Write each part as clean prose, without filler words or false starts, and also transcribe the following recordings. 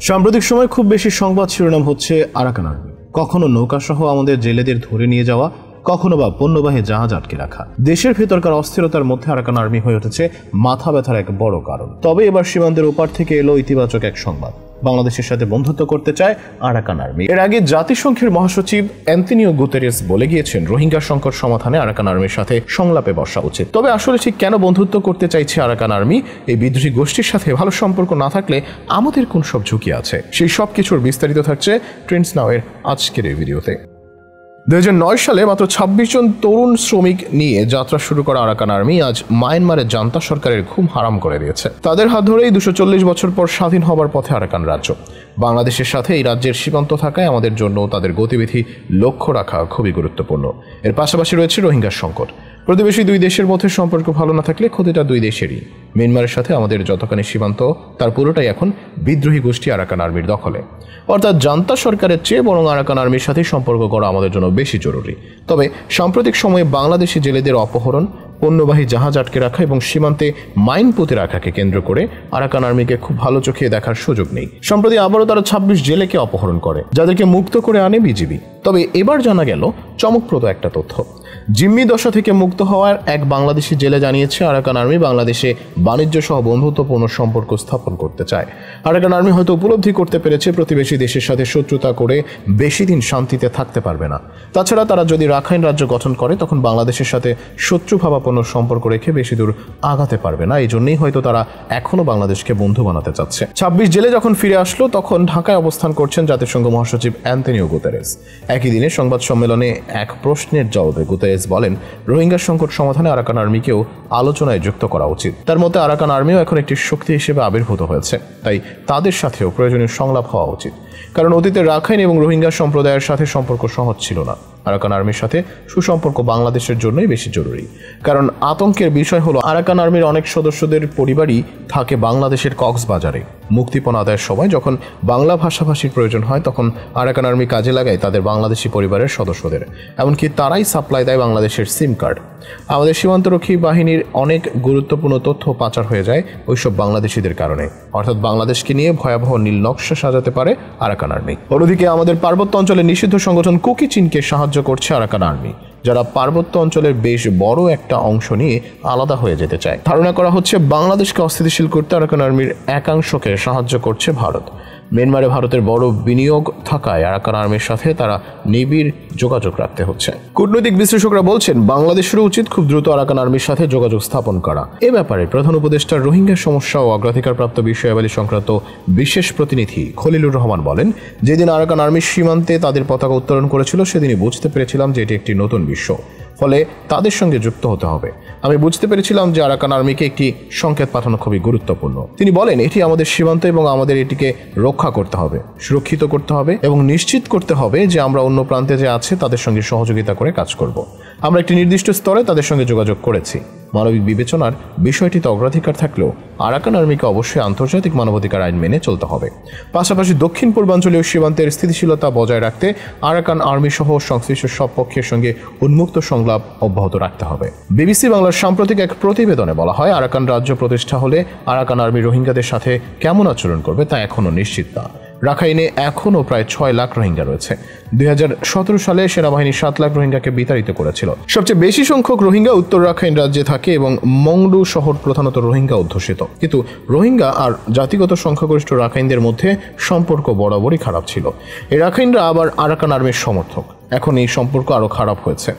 সাম্প্রতিক সময় খুব বেশি সংবাদ শিরোনাম হচ্ছে আরাকান আর্মি। কখনো নৌকাসহ আমাদের জেলেদের ধরে নিয়ে যাওয়া, কখনো বা পণ্যবাহী জাহাজ আটকে রাখা। দেশের ভেতরকার অস্থিরতার মধ্যে আরাকান আর্মি হয়ে উঠেছে মাথা ব্যথার এক বড় কারণ। তবে এবার সীমান্তের ওপার থেকে এলো ইতিবাচক এক সংবাদ। বাংলাদেশের সাথে বন্ধুত্ব করতে চায় আরাকান আর্মি। এর আগে জাতিসংঘের মহাসচিব অ্যান্তোনিও গুতেরেস বলে গিয়েছেন, রোহিঙ্গা সংকট সমাধানে আরাকান আর্মির সাথে সংলাপে বসা উচিত। তবে আসলে ঠিক কেন বন্ধুত্ব করতে চাইছে আরাকান আর্মি? এই বিদ্রোহী গোষ্ঠীর সাথে ভালো সম্পর্ক না থাকলে আমাদের কোন সব ঝুঁকি আছে? সেই সব কিছুর বিস্তারিত থাকছে ট্রেন্ডস নাও এর আজকের এই ভিডিওতে। 2009 সালে মাত্র 26 জন তরুণ শ্রমিক নিয়ে যাত্রা শুরু করা আরাকান আর্মি আজ মায়ানমারের জান্তা সরকারের ঘুম হারাম করে দিয়েছে। তাদের হাত ধরেই 240 বছর পর স্বাধীন হবার পথে আরাকান রাজ্য। বাংলাদেশের সাথে এই রাজ্যের সীমান্ত থাকায় আমাদের জন্য তাদের গতিবিধি লক্ষ্য রাখা খুবই গুরুত্বপূর্ণ। এর পাশাপাশি রয়েছে রোহিঙ্গা সংকট। প্রতিবেশী দুই দেশের মধ্যে সম্পর্ক ভালো না থাকলে ক্ষতিটা দুই দেশেরই। মিয়ানমারের সাথে আমাদের যতখানি সীমান্ত তার পুরোটাই এখন বিদ্রোহী গোষ্ঠী আরাকান আর্মির দখলে। অর্থাৎ জান্তা সরকারের চেয়ে বরং আরাকান আর্মির সাথে সম্পর্ক করা আমাদের জন্য বেশি জরুরি। তবে সাম্প্রতিক সময়ে বাংলাদেশি জেলেদের অপহরণ, পণ্যবাহী জাহাজ আটকে রাখা এবং সীমান্তে মাইন পুঁতে রাখাকে কেন্দ্র করে আরাকান আর্মিকে খুব ভালো চোখে দেখার সুযোগ নেই। সম্প্রতি আবারও তারা 26 জেলেকে অপহরণ করে, যাদেরকে মুক্ত করে আনে বিজিবি। তবে এবার জানা গেল চমকপ্রদ একটা তথ্য। জিম্মি দশা থেকে মুক্ত হওয়ার এক বাংলাদেশি জেলে জানিয়েছে, আরাকান আর্মি বাংলাদেশে বাণিজ্য সহ বন্ধুত্বপূর্ণ সম্পর্ক স্থাপন করতে চায়। আরাকান আর্মি হয়তো উপলব্ধি করতে পেরেছে প্রতিবেশী দেশের সাথে শত্রুতা করে বেশি দিন শান্তিতে থাকতে পারবে না। তাছাড়া তারা যদি রাখাইন রাজ্য গঠন করে তখন বাংলাদেশের সাথে শত্রুভাবাপন্ন সম্পর্ক রেখে বেশি দূর আগাতে পারবে না। এই জন্যই হয়তো তারা এখনো বাংলাদেশকে বন্ধু বানাতে চাচ্ছে। 26 জেলে যখন ফিরে আসলো তখন ঢাকায় অবস্থান করছেন জাতিসংঘ মহাসচিব অ্যান্তোনিও গুতেরেস। একই দিনে সংবাদ সম্মেলনে এক প্রশ্নের জবাবে গুতেরেস বলেন, রোহিঙ্গা সংকট সমাধানে আরাকান আর্মিকেও আলোচনায় যুক্ত করা উচিত। তার মতে আরাকান আর্মিও এখন একটি শক্তি হিসেবে আবির্ভূত হয়েছে, তাই তাদের সাথেও প্রয়োজনীয় সংলাপ হওয়া উচিত। কারণ অতীতে রাখাইন এবং রোহিঙ্গা সম্প্রদায়ের সাথে সম্পর্ক সহজ ছিল না। আরাকান আর্মির সাথে সুসম্পর্ক বাংলাদেশের জন্যই বেশি জরুরি। কারণ আতঙ্কের বিষয় হলো আরাকান আর্মির অনেক সদস্যদের পরিবারই থাকে বাংলাদেশের কক্সবাজারে। মুক্তিপণ আদায়ের সময় যখন বাংলা ভাষাভাষীর প্রয়োজন হয় তখন আরাকান আর্মি কাজে লাগায় তাদের বাংলাদেশি পরিবারের সদস্যদের। এমনকি তারাই সাপ্লাই দেয় বাংলাদেশের সিম কার্ড। আমাদের সীমান্তরক্ষী বাহিনীর অনেক গুরুত্বপূর্ণ তথ্য পাচার হয়ে যায় ওইসব বাংলাদেশিদের কারণে। অর্থাৎ বাংলাদেশকে নিয়ে ভয়াবহ নীল নকশা সাজাতে পারে আরাকান আর্মি। অন্যদিকে আমাদের পার্বত্য অঞ্চলে নিষিদ্ধ সংগঠন কুকি চীনকে সাহায্য করছে আরাকান আর্মি, যারা পার্বত্য অঞ্চলের বেশ বড় একটা অংশ নিয়ে আলাদা হয়ে যেতে চায়। ধারণা করা হচ্ছে বাংলাদেশকে অস্থিতিশীল করতে আরাকান আর্মির একাংশকে সাহায্য করছে ভারত। মিয়ানমারে ভারতের বড় বিনিয়োগ থাকায় আরাকান আর্মির সাথে তারা নিবিড় যোগাযোগ রাখতে হচ্ছে। কূটনৈতিক বিশ্লেষকরা বলছেন বাংলাদেশেরও উচিত খুব দ্রুত আরাকান আর্মির সাথে যোগাযোগ স্থাপন করা। এ ব্যাপারে প্রধান উপদেষ্টা রোহিঙ্গা সমস্যা ও অগ্রাধিকারপ্রাপ্ত বিষয়াবলী সংক্রান্ত বিশেষ প্রতিনিধি খলিলুর রহমান বলেন, যেদিন আরাকান আর্মির সীমান্তে তাদের পতাকা উত্তোলন করেছিল সেদিনই বুঝতে পেরেছিলাম যে এটি একটি নতুন বিশ্ব, ফলে তাদের সঙ্গে যুক্ত হতে হবে। আমি বুঝতে পেরেছিলাম যে আরাকান আর্মিকে একটি সংকেত পাঠানো খুবই গুরুত্বপূর্ণ। তিনি বলেন, এটি আমাদের সীমান্ত এবং আমাদের এটিকে রক্ষা করতে হবে, সুরক্ষিত করতে হবে এবং নিশ্চিত করতে হবে যে আমরা অন্য প্রান্তে যে আছে তাদের সঙ্গে সহযোগিতা করে কাজ করব। আমরা একটি নির্দিষ্ট স্তরে তাদের সঙ্গে যোগাযোগ করেছি। মানবিক বিবেচনার বিষয়টিতে অগ্রাধিকার থাকলেও আরাকান আর্মিকে অবশ্যই আন্তর্জাতিক মানবাধিকার আইন মেনে চলতে হবে। পাশাপাশি দক্ষিণ পূর্বাঞ্চলীয় সীমান্তের স্থিতিশীলতা বজায় রাখতে আরাকান আর্মি সহ সংশ্লিষ্ট সব পক্ষের সঙ্গে উন্মুক্ত সংলাপ অব্যাহত রাখতে হবে। বিবিসি বাংলার সাম্প্রতিক এক প্রতিবেদনে বলা হয়, আরাকান রাজ্য প্রতিষ্ঠা হলে আরাকান আর্মি রোহিঙ্গাদের সাথে কেমন আচরণ করবে তা এখনও নিশ্চিত না। রাখাইনে এখনও প্রায় 6 লাখ রোহিঙ্গা রয়েছে। 2017 সালে সেনাবাহিনী 7 লাখ রোহিঙ্গাকে বিতাড়িত করেছিল। সবচেয়ে বেশি সংখ্যক রোহিঙ্গা উত্তর রাখাইন রাজ্যে থাকে এবং মংডু শহর প্রধানত রোহিঙ্গা অধ্যুষিত। কিন্তু রোহিঙ্গা আর জাতিগত সংখ্যাগরিষ্ঠ রাখাইনদের মধ্যে সম্পর্ক বরাবরই খারাপ ছিল। এই রাখাইনরা আবার আরাকান আর্মির সমর্থক। এখন এই সম্পর্ক আরও খারাপ হয়েছে,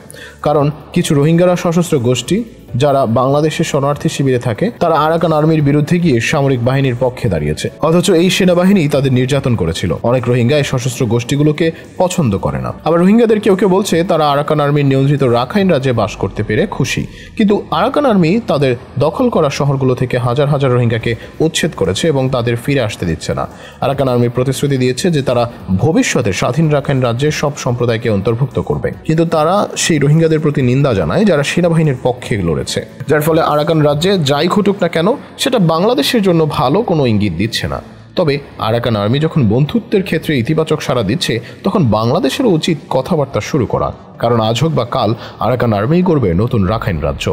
কারণ কিছু রোহিঙ্গারা সশস্ত্র গোষ্ঠী যারা বাংলাদেশের শরণার্থী শিবিরে থাকে তারা আরাকান আর্মির বিরুদ্ধে গিয়ে সামরিক বাহিনীর পক্ষে দাঁড়িয়েছে, অথচ এই সেনাবাহিনী তাদের নির্যাতন করেছিল। অনেক রোহিঙ্গা এই সশস্ত্র গোষ্ঠীগুলোকে পছন্দ করে না। আবার রোহিঙ্গাদের কেউ কেউ বলছে তারা আরাকান আর্মির নিয়ন্ত্রিত রাখাইন রাজ্যে বাস করতে পেরে খুশি, কিন্তু আরাকান আর্মি তাদের দখল করা শহরগুলো থেকে হাজার হাজার রোহিঙ্গাকে উচ্ছেদ করেছে এবং তাদের ফিরে আসতে দিচ্ছে না। আরাকান আর্মি প্রতিশ্রুতি দিয়েছে যে তারা ভবিষ্যতে স্বাধীন রাখাইন রাজ্যের সব সম্প্রদায়কে অন্তর্ভুক্ত করবে, কিন্তু তারা সেই রোহিঙ্গাদের প্রতি নিন্দা জানায় যারা সেনাবাহিনীর পক্ষে লড়েছে, যার ফলে আরাকান রাজ্যে যাই ঘটুক না কেন সেটা বাংলাদেশের জন্য ভালো কোনো ইঙ্গিত দিচ্ছে না। তবে আরাকান আর্মি যখন বন্ধুত্বের ক্ষেত্রে ইতিবাচক সাড়া দিচ্ছে তখন বাংলাদেশেরও উচিত কথাবার্তা শুরু করা, কারণ আজ হোক বা কাল আরাকান আর্মিই করবে নতুন রাখাইন রাজ্য।